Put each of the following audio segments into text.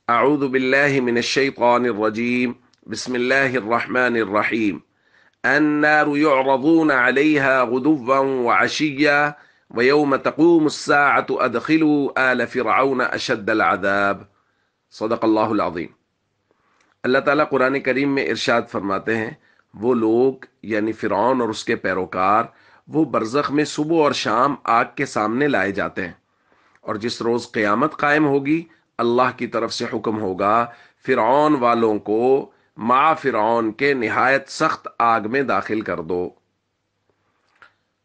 أعوذ بالله من الشيطان الرجيم. بسم الله الرحمن الرحيم. النار يعرضون عليها غدوا وعشيا ويوم تقوم الساعة أدخلوا آل فرعون أشد العذاب. صدق اللہ العظیم۔ اللہ تعالیٰ قرآن کریم میں ارشاد فرماتے ہیں، وہ لوگ یعنی فرعون اور اس کے پیروکار وہ برزخ میں صبح اور شام آگ کے سامنے لائے جاتے ہیں، اور جس روز قیامت قائم ہوگی اللہ کی طرف سے حکم ہوگا فرعون والوں کو مع فرعون کے نہایت سخت آگ میں داخل کر دو۔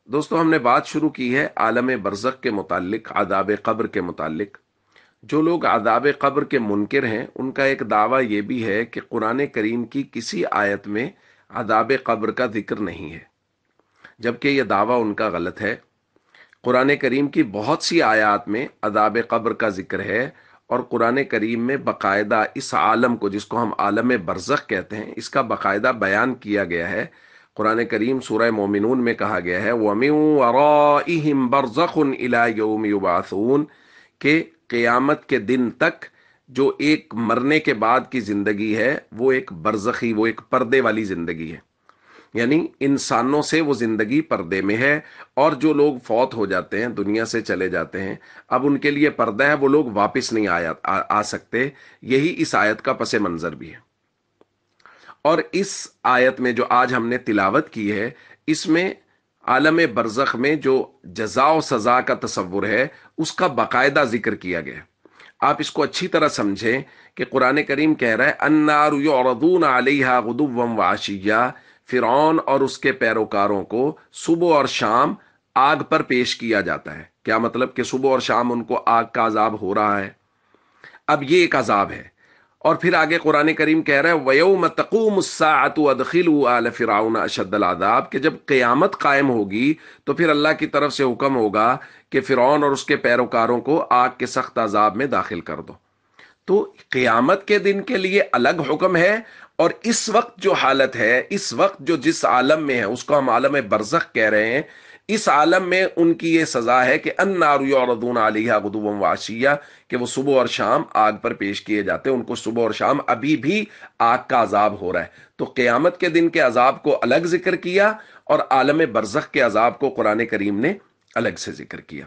دوستو، ہم نے بات شروع کی ہے عالم برزخ کے متعلق، عذاب قبر کے متعلق۔ جو لوگ عذاب قبر کے منکر ہیں ان کا ایک دعویٰ یہ بھی ہے کہ قرآن کریم کی کسی آیت میں عذاب قبر کا ذکر نہیں ہے، جبکہ یہ دعویٰ ان کا غلط ہے۔ قرآن کریم کی بہت سی آیات میں عذاب قبر کا ذکر ہے، اور قرآن کریم میں باقاعدہ اس عالم کو، جس کو ہم عالم برزخ کہتے ہیں، اس کا باقاعدہ بیان کیا گیا ہے۔ قرآن کریم سورہ مومنون میں کہا گیا ہے وَمِن وَرَائِهِمْ بَرْزَخٌ إِلَى يَوْمِ يُبْعَثُونَ، کہ قیامت کے دن تک جو ایک مرنے کے بعد کی زندگی ہے وہ ایک برزخی، وہ ایک پردے والی زندگی ہے، یعنی انسانوں سے وہ زندگی پردے میں ہے، اور جو لوگ فوت ہو جاتے ہیں، دنیا سے چلے جاتے ہیں، اب ان کے لیے پردہ ہے، وہ لوگ واپس نہیں آ سکتے۔ یہی اس آیت کا پس منظر بھی ہے۔ اور اس آیت میں جو آج ہم نے تلاوت کی ہے، اس میں عالم برزخ میں جو جزا و سزا کا تصور ہے اس کا باقاعدہ ذکر کیا گیا ہے۔ آپ اس کو اچھی طرح سمجھیں کہ قرآن کریم کہہ رہا ہے النار یعرضون علیہا غدوا وعشیا، فرعون اور اس کے پیروکاروں کو صبح اور شام آگ پر پیش کیا جاتا ہے۔ کیا مطلب کہ صبح اور شام ان کو آگ کا عذاب ہو رہا ہے؟ اب یہ ایک عذاب ہے، اور پھر آگے قرآن کریم کہہ رہا ہے وَيَوْمَ تَقُومُ السَّاعَةُ أَدْخِلُوا آلَ فِرْعَوْنَ أَشَدَّ الْعَذَابِ، کہ جب قیامت قائم ہوگی تو پھر اللہ کی طرف سے حکم ہوگا کہ فرعون اور اس کے پیروکاروں کو آگ کے سخت عذاب میں داخل کر دو۔ تو قیامت کے دن کے لیے الگ حکم ہے، اور اس وقت جو حالت ہے، اس وقت جو جس عالم میں ہے اس کو ہم عالم برزخ کہہ رہے ہیں، اس عالم میں ان کی یہ سزا ہے کہ النار یعرضون علیہا غدوا وعشیا، کہ وہ صبح اور شام آگ پر پیش کیے جاتے ہیں، ان کو صبح اور شام ابھی بھی آگ کا عذاب ہو رہا ہے۔ تو قیامت کے دن کے عذاب کو الگ ذکر کیا، اور عالم برزخ کے عذاب کو قرآن کریم نے الگ سے ذکر کیا۔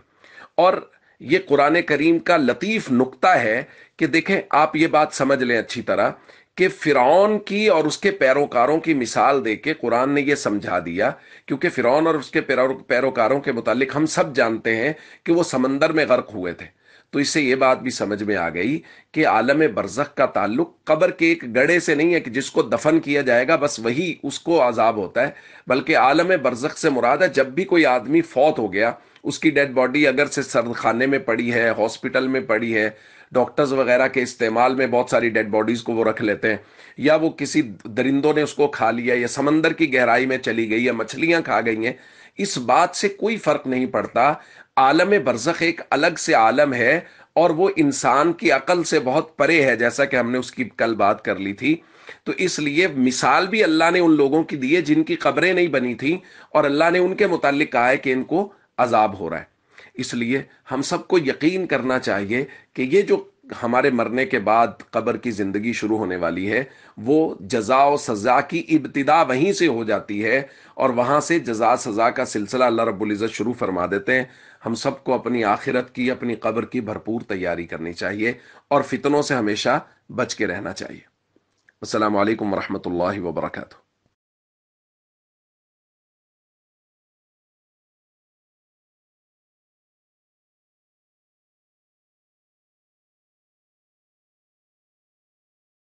اور یہ قرآن کریم کا لطیف نقطہ ہے کہ دیکھیں، آپ یہ بات سمجھ لیں اچھی طرح کہ فرعون کی اور اس کے پیروکاروں کی مثال دے کے قرآن نے یہ سمجھا دیا، کیونکہ فرعون اور اس کے پیروکاروں کے متعلق ہم سب جانتے ہیں کہ وہ سمندر میں غرق ہوئے تھے۔ تو اس سے یہ بات بھی سمجھ میں آ گئی کہ عالم برزخ کا تعلق قبر کے ایک گڑھے سے نہیں ہے کہ جس کو دفن کیا جائے گا بس وہی اس کو عذاب ہوتا ہے، بلکہ عالم برزخ سے مراد ہے جب بھی کوئی آدمی فوت ہو گیا، اس کی ڈیڈ باڈی اگر سے سرد خانے میں پڑی ہے، ہاسپٹل میں پڑی ہے، ڈاکٹرز وغیرہ کے استعمال میں بہت ساری ڈیڈ باڈیز کو وہ رکھ لیتے ہیں، یا وہ کسی درندوں نے اس کو کھا لیا، یا سمندر کی گہرائی میں چلی گئی، یا مچھلیاں کھا گئی ہیں، اس بات سے کوئی فرق نہیں پڑتا۔ عالم برزخ ایک الگ سے عالم ہے، اور وہ انسان کی عقل سے بہت پرے ہے، جیسا کہ ہم نے اس کی کل بات کر لی تھی۔ تو اس لیے مثال بھی اللہ نے ان لوگوں کی دی ہے جن کی قبریں نہیں بنی تھیں، اور اللہ نے ان کے متعلق کہا ہے کہ ان کو عذاب ہو رہا ہے۔ اس لیے ہم سب کو یقین کرنا چاہیے کہ یہ جو ہمارے مرنے کے بعد قبر کی زندگی شروع ہونے والی ہے، وہ جزا و سزا کی ابتدا وہیں سے ہو جاتی ہے، اور وہاں سے جزا سزا کا سلسلہ اللہ رب العزت شروع فرما دیتے ہیں۔ ہم سب کو اپنی آخرت کی، اپنی قبر کی بھرپور تیاری کرنی چاہیے، اور فتنوں سے ہمیشہ بچ کے رہنا چاہیے۔ السلام علیکم ورحمۃ اللہ وبرکاتہ۔